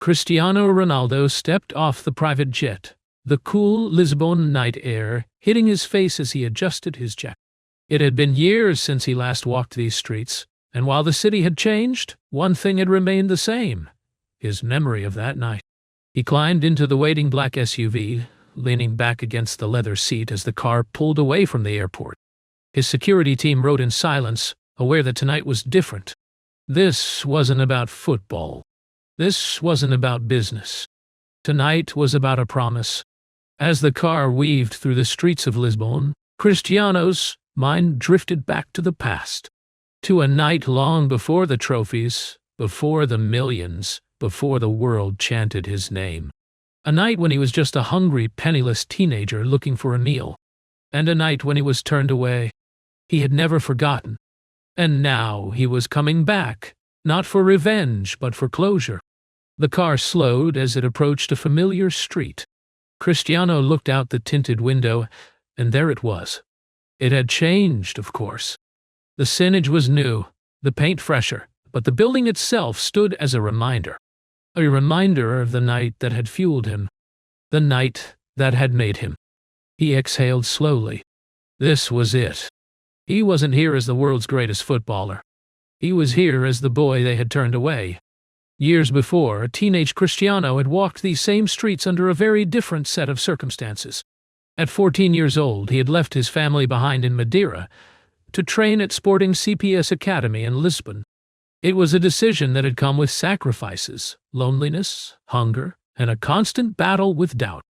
Cristiano Ronaldo stepped off the private jet, the cool Lisbon night air hitting his face as he adjusted his jacket. It had been years since he last walked these streets, and while the city had changed, one thing had remained the same: his memory of that night. He climbed into the waiting black SUV, leaning back against the leather seat as the car pulled away from the airport. His security team rode in silence, aware that tonight was different. This wasn't about football. This wasn't about business. Tonight was about a promise. As the car weaved through the streets of Lisbon, Cristiano's mind drifted back to the past, to a night long before the trophies, before the millions, before the world chanted his name. A night when he was just a hungry, penniless teenager looking for a meal, and a night when he was turned away. He had never forgotten. And now he was coming back, not for revenge, but for closure. The car slowed as it approached a familiar street. Cristiano looked out the tinted window, and there it was. It had changed, of course. The signage was new, the paint fresher, but the building itself stood as a reminder of the night that had fueled him, the night that had made him. He exhaled slowly. This was it. He wasn't here as the world's greatest footballer. He was here as the boy they had turned away. Years before, a teenage Cristiano had walked these same streets under a very different set of circumstances. At 14 years old, he had left his family behind in Madeira to train at Sporting CPS Academy in Lisbon. It was a decision that had come with sacrifices, loneliness, hunger, and a constant battle with doubt.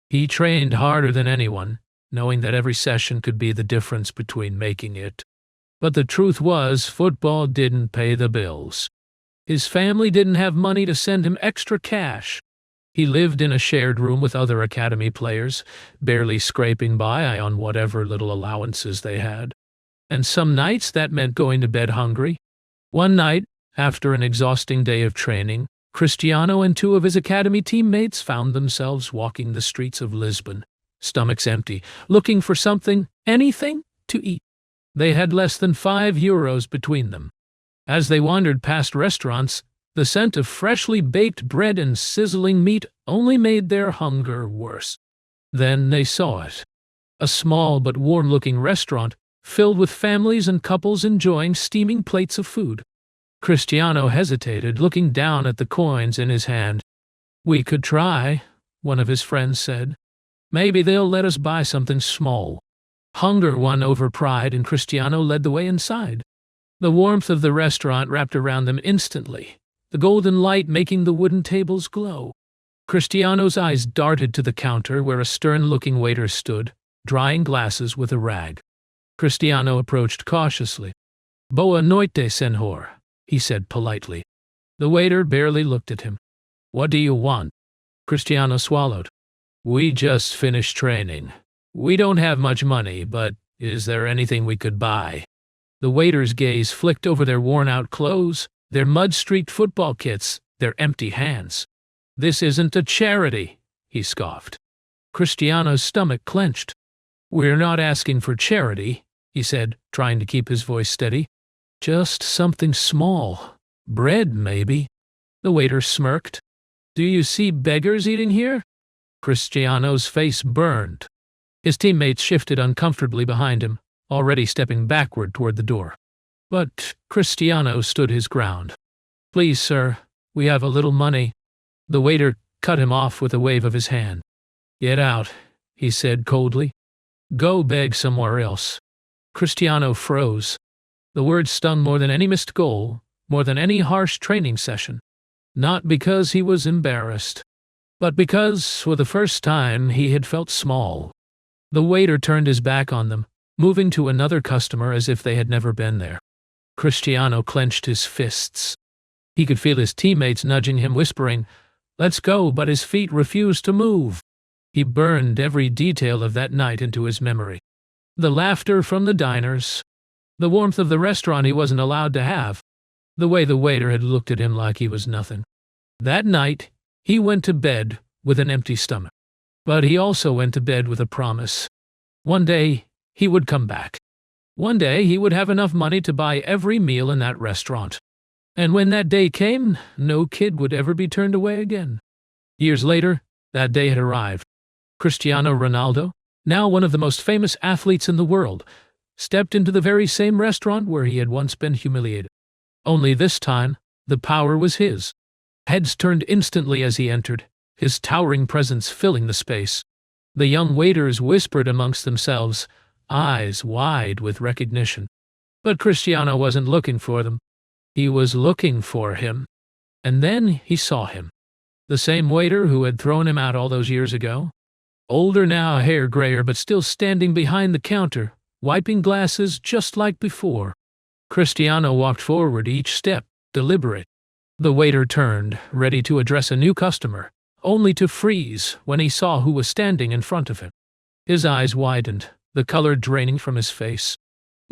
He trained harder than anyone, knowing that every session could be the difference between making it. But the truth was, football didn't pay the bills. His family didn't have money to send him extra cash. He lived in a shared room with other academy players, barely scraping by on whatever little allowances they had. And some nights that meant going to bed hungry. One night, after an exhausting day of training, Cristiano and two of his academy teammates found themselves walking the streets of Lisbon, stomachs empty, looking for something, anything, to eat. They had less than €5 between them. As they wandered past restaurants, the scent of freshly baked bread and sizzling meat only made their hunger worse. Then they saw it. A small but warm-looking restaurant filled with families and couples enjoying steaming plates of food. Cristiano hesitated, looking down at the coins in his hand. "We could try," one of his friends said. "Maybe they'll let us buy something small." Hunger won over pride, and Cristiano led the way inside. The warmth of the restaurant wrapped around them instantly, the golden light making the wooden tables glow. Cristiano's eyes darted to the counter where a stern-looking waiter stood, drying glasses with a rag. Cristiano approached cautiously. "Boa noite, senhor," he said politely. The waiter barely looked at him. "What do you want?" Cristiano swallowed. "We just finished training. We don't have much money, but is there anything we could buy?" The waiter's gaze flicked over their worn-out clothes, their mud-streaked football kits, their empty hands. "This isn't a charity," he scoffed. Cristiano's stomach clenched. "We're not asking for charity," he said, trying to keep his voice steady. "Just something small. Bread, maybe." The waiter smirked. "Do you see beggars eating here?" Cristiano's face burned. His teammates shifted uncomfortably behind him, already stepping backward toward the door. But Cristiano stood his ground. "Please, sir, we have a little money." The waiter cut him off with a wave of his hand. "Get out," he said coldly. "Go beg somewhere else." Cristiano froze. The words stung more than any missed goal, more than any harsh training session. Not because he was embarrassed, but because, for the first time, he had felt small. The waiter turned his back on them, moving to another customer as if they had never been there. Cristiano clenched his fists. He could feel his teammates nudging him, whispering, "Let's go," but his feet refused to move. He burned every detail of that night into his memory. The laughter from the diners, the warmth of the restaurant he wasn't allowed to have, the way the waiter had looked at him like he was nothing. That night, he went to bed with an empty stomach. But he also went to bed with a promise. One day, he would come back. One day, he would have enough money to buy every meal in that restaurant. And when that day came, no kid would ever be turned away again. Years later, that day had arrived. Cristiano Ronaldo, now one of the most famous athletes in the world, stepped into the very same restaurant where he had once been humiliated. Only this time, the power was his. Heads turned instantly as he entered, his towering presence filling the space. The young waiters whispered amongst themselves, eyes wide with recognition. But Cristiano wasn't looking for them. He was looking for him. And then he saw him. The same waiter who had thrown him out all those years ago. Older now, a hair grayer, but still standing behind the counter, wiping glasses just like before. Cristiano walked forward, each step deliberate. The waiter turned, ready to address a new customer, only to freeze when he saw who was standing in front of him. His eyes widened, the color draining from his face.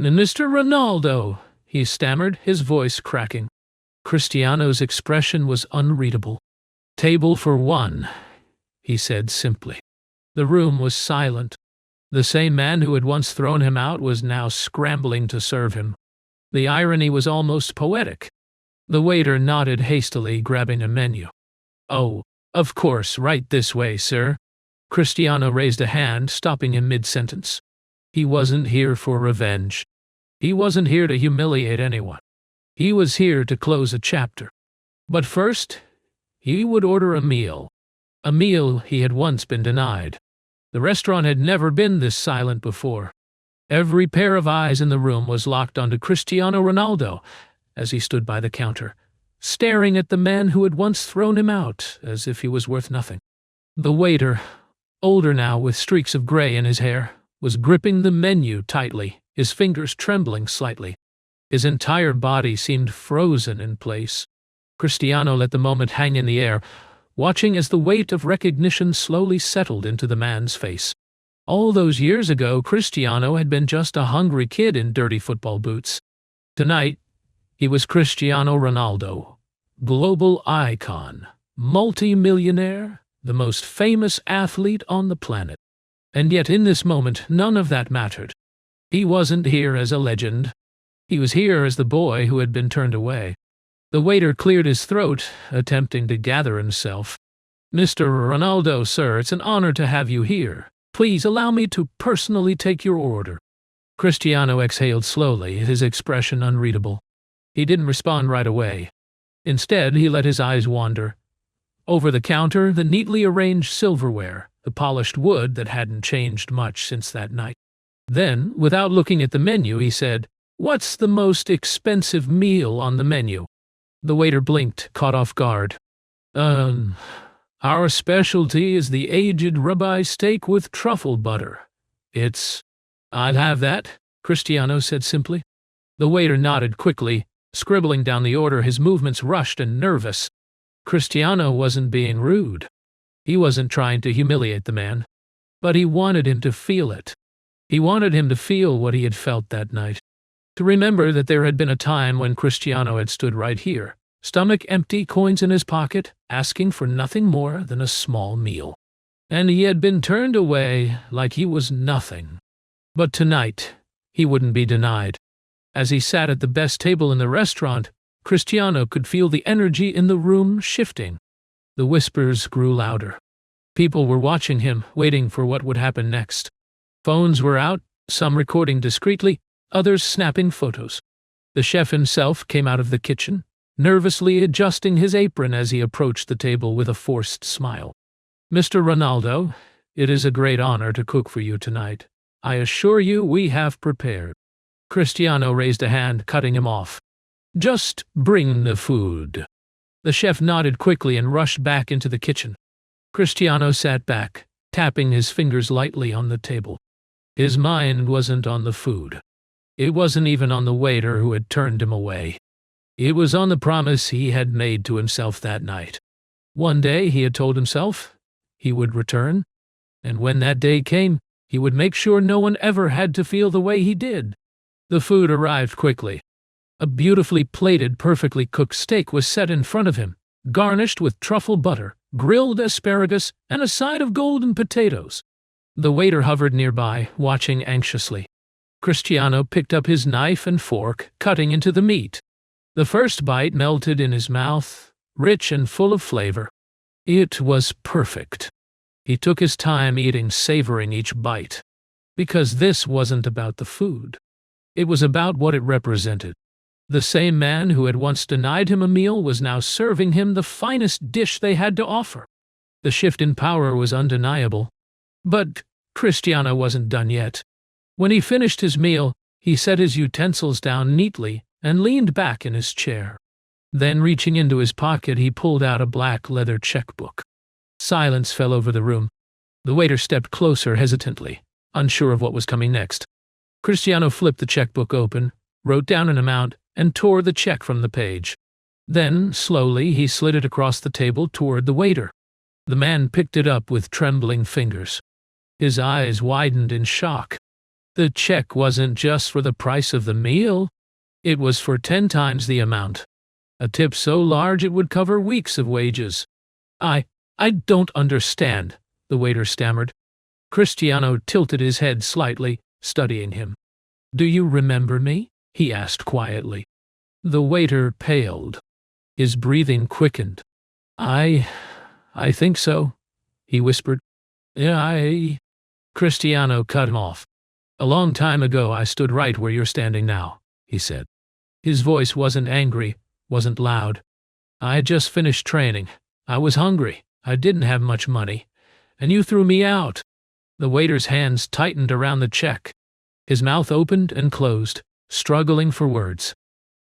"Mr. Ronaldo," he stammered, his voice cracking. Cristiano's expression was unreadable. "Table for one," he said simply. The room was silent. The same man who had once thrown him out was now scrambling to serve him. The irony was almost poetic. The waiter nodded hastily, grabbing a menu. "Oh, of course, right this way, sir." Cristiano raised a hand, stopping him mid-sentence. He wasn't here for revenge. He wasn't here to humiliate anyone. He was here to close a chapter. But first, he would order a meal. A meal he had once been denied. The restaurant had never been this silent before. Every pair of eyes in the room was locked onto Cristiano Ronaldo as he stood by the counter, staring at the man who had once thrown him out as if he was worth nothing. The waiter, older now with streaks of gray in his hair, was gripping the menu tightly, his fingers trembling slightly. His entire body seemed frozen in place. Cristiano let the moment hang in the air, watching as the weight of recognition slowly settled into the man's face. All those years ago, Cristiano had been just a hungry kid in dirty football boots. Tonight, he was Cristiano Ronaldo, global icon, multi-millionaire, the most famous athlete on the planet. And yet in this moment, none of that mattered. He wasn't here as a legend. He was here as the boy who had been turned away. The waiter cleared his throat, attempting to gather himself. "Mr. Ronaldo, sir, it's an honor to have you here. Please allow me to personally take your order." Cristiano exhaled slowly, his expression unreadable. He didn't respond right away. Instead, he let his eyes wander. Over the counter, the neatly arranged silverware, the polished wood that hadn't changed much since that night. Then, without looking at the menu, he said, "What's the most expensive meal on the menu?" The waiter blinked, caught off guard. Our specialty is the aged ribeye steak with truffle butter. I'd have that," Cristiano said simply. The waiter nodded quickly, scribbling down the order, his movements rushed and nervous. Cristiano wasn't being rude. He wasn't trying to humiliate the man. But he wanted him to feel it. He wanted him to feel what he had felt that night. To remember that there had been a time when Cristiano had stood right here, stomach empty, coins in his pocket, asking for nothing more than a small meal. And he had been turned away like he was nothing. But tonight, he wouldn't be denied. As he sat at the best table in the restaurant, Cristiano could feel the energy in the room shifting. The whispers grew louder. People were watching him, waiting for what would happen next. Phones were out, some recording discreetly, others snapping photos. The chef himself came out of the kitchen, nervously adjusting his apron as he approached the table with a forced smile. "Mr. Ronaldo, it is a great honor to cook for you tonight. I assure you we have prepared." Cristiano raised a hand, cutting him off. "Just bring the food." The chef nodded quickly and rushed back into the kitchen. Cristiano sat back, tapping his fingers lightly on the table. His mind wasn't on the food. It wasn't even on the waiter who had turned him away. It was on the promise he had made to himself that night. One day, he had told himself, he would return, and when that day came, he would make sure no one ever had to feel the way he did. The food arrived quickly. A beautifully plated, perfectly cooked steak was set in front of him, garnished with truffle butter, grilled asparagus, and a side of golden potatoes. The waiter hovered nearby, watching anxiously. Cristiano picked up his knife and fork, cutting into the meat. The first bite melted in his mouth, rich and full of flavor. It was perfect. He took his time eating, savoring each bite. Because this wasn't about the food. It was about what it represented. The same man who had once denied him a meal was now serving him the finest dish they had to offer. The shift in power was undeniable. But Cristiano wasn't done yet. When he finished his meal, he set his utensils down neatly and leaned back in his chair. Then, reaching into his pocket, he pulled out a black leather checkbook. Silence fell over the room. The waiter stepped closer hesitantly, unsure of what was coming next. Cristiano flipped the checkbook open, wrote down an amount, and tore the check from the page. Then, slowly, he slid it across the table toward the waiter. The man picked it up with trembling fingers. His eyes widened in shock. The check wasn't just for the price of the meal. It was for 10 times the amount. A tip so large it would cover weeks of wages. I don't understand, the waiter stammered. Cristiano tilted his head slightly, studying him. Do you remember me? He asked quietly. The waiter paled. His breathing quickened. I think so, he whispered. Yeah, Cristiano cut him off. A long time ago I stood right where you're standing now, he said. His voice wasn't angry, wasn't loud. I had just finished training. I was hungry. I didn't have much money. And you threw me out. The waiter's hands tightened around the check. His mouth opened and closed, struggling for words.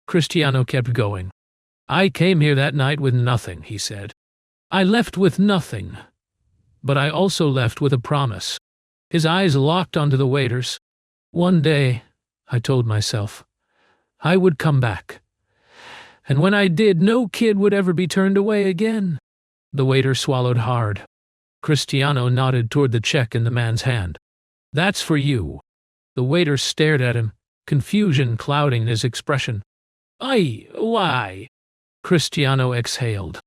Cristiano kept going. I came here that night with nothing, he said. I left with nothing. But I also left with a promise. His eyes locked onto the waiter's. One day, I told myself, I would come back. And when I did, no kid would ever be turned away again. The waiter swallowed hard. Cristiano nodded toward the check in the man's hand. That's for you. The waiter stared at him, confusion clouding his expression. Why? Cristiano exhaled.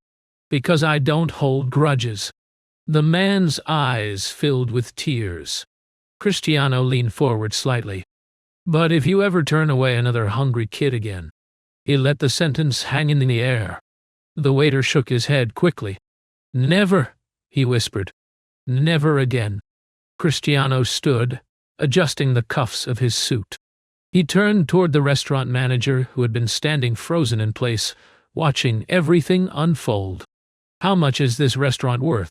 Because I don't hold grudges. The man's eyes filled with tears. Cristiano leaned forward slightly. But if you ever turn away another hungry kid again. He let the sentence hang in the air. The waiter shook his head quickly. Never, he whispered. Never again. Cristiano stood, adjusting the cuffs of his suit. He turned toward the restaurant manager who had been standing frozen in place, watching everything unfold. How much is this restaurant worth?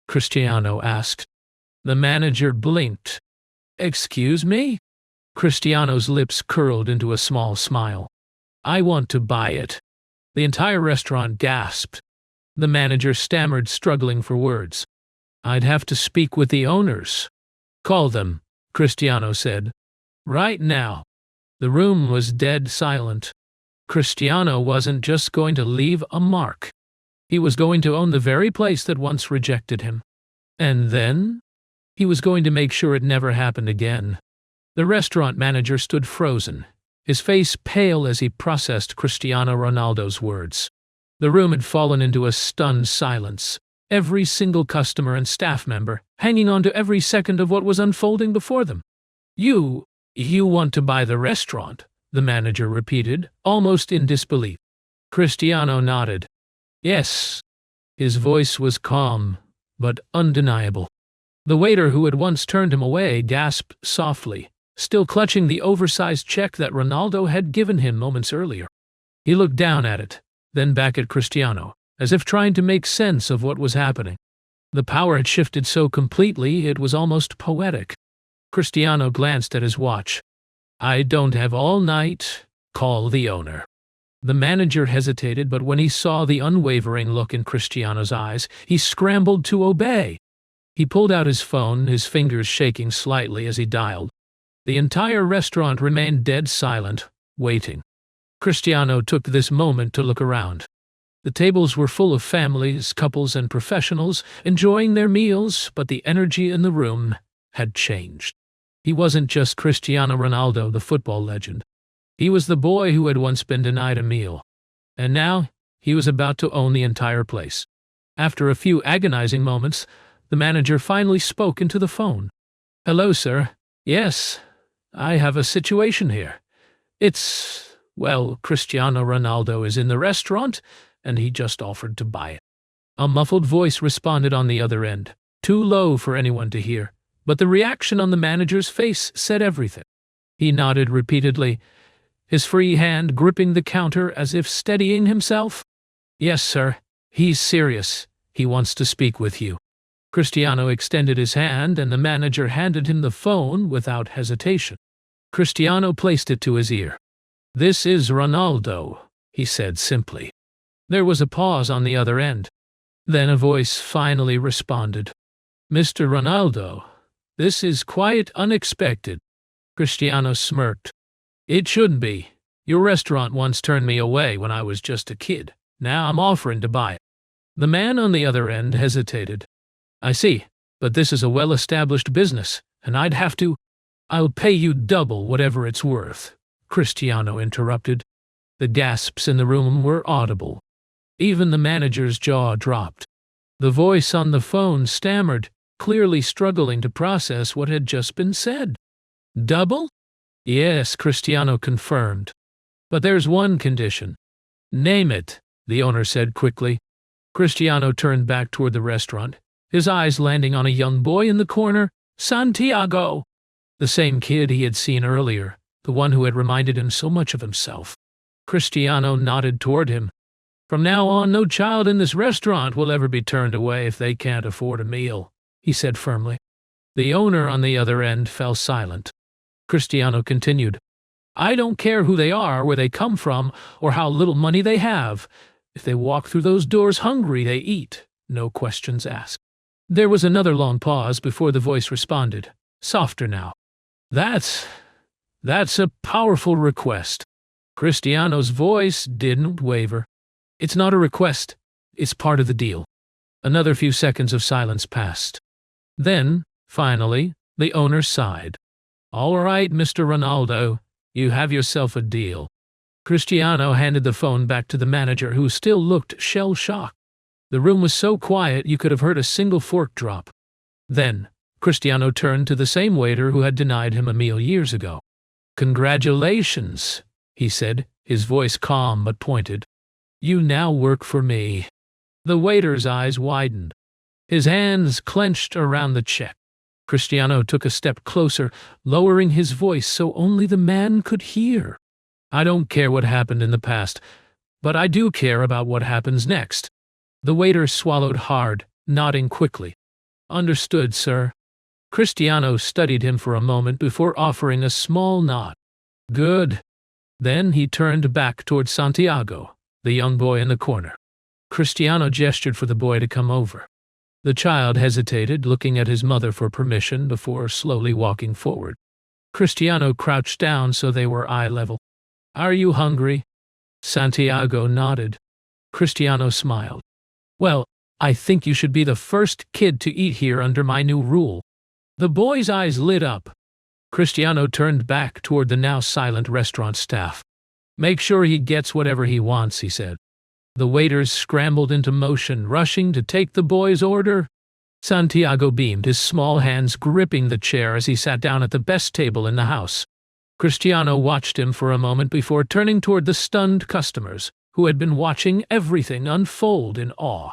Cristiano asked. The manager blinked. Excuse me? Cristiano's lips curled into a small smile. I want to buy it. The entire restaurant gasped. The manager stammered, struggling for words. I'd have to speak with the owners. Call them, Cristiano said. Right now. The room was dead silent. Cristiano wasn't just going to leave a mark. He was going to own the very place that once rejected him. And then? He was going to make sure it never happened again. The restaurant manager stood frozen, his face pale as he processed Cristiano Ronaldo's words. The room had fallen into a stunned silence, every single customer and staff member hanging on to every second of what was unfolding before them. You want to buy the restaurant, the manager repeated, almost in disbelief. Cristiano nodded. Yes. His voice was calm, but undeniable. The waiter who had once turned him away gasped softly, still clutching the oversized check that Ronaldo had given him moments earlier. He looked down at it, then back at Cristiano, as if trying to make sense of what was happening. The power had shifted so completely it was almost poetic. Cristiano glanced at his watch. I don't have all night. Call the owner. The manager hesitated, but when he saw the unwavering look in Cristiano's eyes, he scrambled to obey. He pulled out his phone, his fingers shaking slightly as he dialed. The entire restaurant remained dead silent, waiting. Cristiano took this moment to look around. The tables were full of families, couples, and professionals enjoying their meals, but the energy in the room had changed. He wasn't just Cristiano Ronaldo, the football legend. He was the boy who had once been denied a meal. And now, he was about to own the entire place. After a few agonizing moments, the manager finally spoke into the phone. Hello, sir. Yes, I have a situation here. It's, Well, Cristiano Ronaldo is in the restaurant, and he just offered to buy it. A muffled voice responded on the other end, too low for anyone to hear, but the reaction on the manager's face said everything. He nodded repeatedly, his free hand gripping the counter as if steadying himself. Yes, sir. He's serious. He wants to speak with you. Cristiano extended his hand, and the manager handed him the phone without hesitation. Cristiano placed it to his ear. This is Ronaldo, he said simply. There was a pause on the other end. Then a voice finally responded. Mr. Ronaldo, this is quite unexpected. Cristiano smirked. It shouldn't be. Your restaurant once turned me away when I was just a kid. Now I'm offering to buy it. The man on the other end hesitated. I see, but this is a well-established business, and I'll pay you double whatever it's worth, Cristiano interrupted. The gasps in the room were audible. Even the manager's jaw dropped. The voice on the phone stammered, clearly struggling to process what had just been said. Double? Yes, Cristiano confirmed. But there's one condition. Name it, the owner said quickly. Cristiano turned back toward the restaurant, his eyes landing on a young boy in the corner, Santiago. The same kid he had seen earlier, the one who had reminded him so much of himself. Cristiano nodded toward him. From now on, no child in this restaurant will ever be turned away if they can't afford a meal, he said firmly. The owner on the other end fell silent. Cristiano continued. I don't care who they are, where they come from, or how little money they have. If they walk through those doors hungry, they eat. No questions asked. There was another long pause before the voice responded, softer now. That's a powerful request. Cristiano's voice didn't waver. It's not a request. It's part of the deal. Another few seconds of silence passed. Then, finally, the owner sighed. All right, Mr. Ronaldo, you have yourself a deal. Cristiano handed the phone back to the manager, who still looked shell-shocked. The room was so quiet you could have heard a single fork drop. Then, Cristiano turned to the same waiter who had denied him a meal years ago. Congratulations, he said, his voice calm but pointed. You now work for me. The waiter's eyes widened. His hands clenched around the check. Cristiano took a step closer, lowering his voice so only the man could hear. I don't care what happened in the past, but I do care about what happens next. The waiter swallowed hard, nodding quickly. Understood, sir. Cristiano studied him for a moment before offering a small nod. Good. Then he turned back toward Santiago, the young boy in the corner. Cristiano gestured for the boy to come over. The child hesitated, looking at his mother for permission before slowly walking forward. Cristiano crouched down so they were eye level. Are you hungry? Santiago nodded. Cristiano smiled. Well, I think you should be the first kid to eat here under my new rule. The boy's eyes lit up. Cristiano turned back toward the now silent restaurant staff. Make sure he gets whatever he wants, he said. The waiters scrambled into motion, rushing to take the boy's order. Santiago beamed, his small hands gripping the chair as he sat down at the best table in the house. Cristiano watched him for a moment before turning toward the stunned customers, who had been watching everything unfold in awe.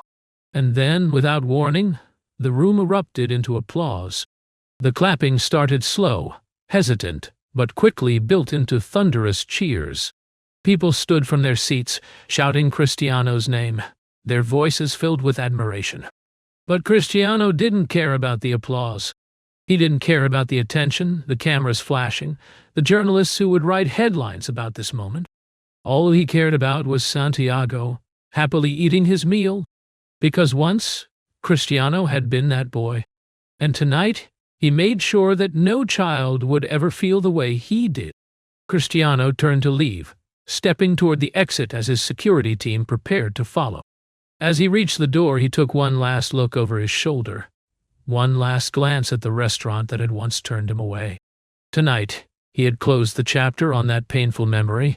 And then, without warning, the room erupted into applause. The clapping started slow, hesitant, but quickly built into thunderous cheers. People stood from their seats, shouting Cristiano's name, their voices filled with admiration. But Cristiano didn't care about the applause. He didn't care about the attention, the cameras flashing, the journalists who would write headlines about this moment. All he cared about was Santiago, happily eating his meal, because once Cristiano had been that boy. And tonight, he made sure that no child would ever feel the way he did. Cristiano turned to leave, stepping toward the exit as his security team prepared to follow. As he reached the door, he took one last look over his shoulder, one last glance at the restaurant that had once turned him away. Tonight, he had closed the chapter on that painful memory,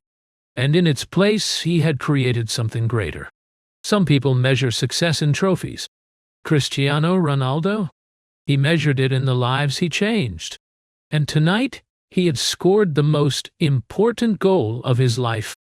and in its place he had created something greater. Some people measure success in trophies. Cristiano Ronaldo? He measured it in the lives he changed. And tonight, He had scored the most important goal of his life.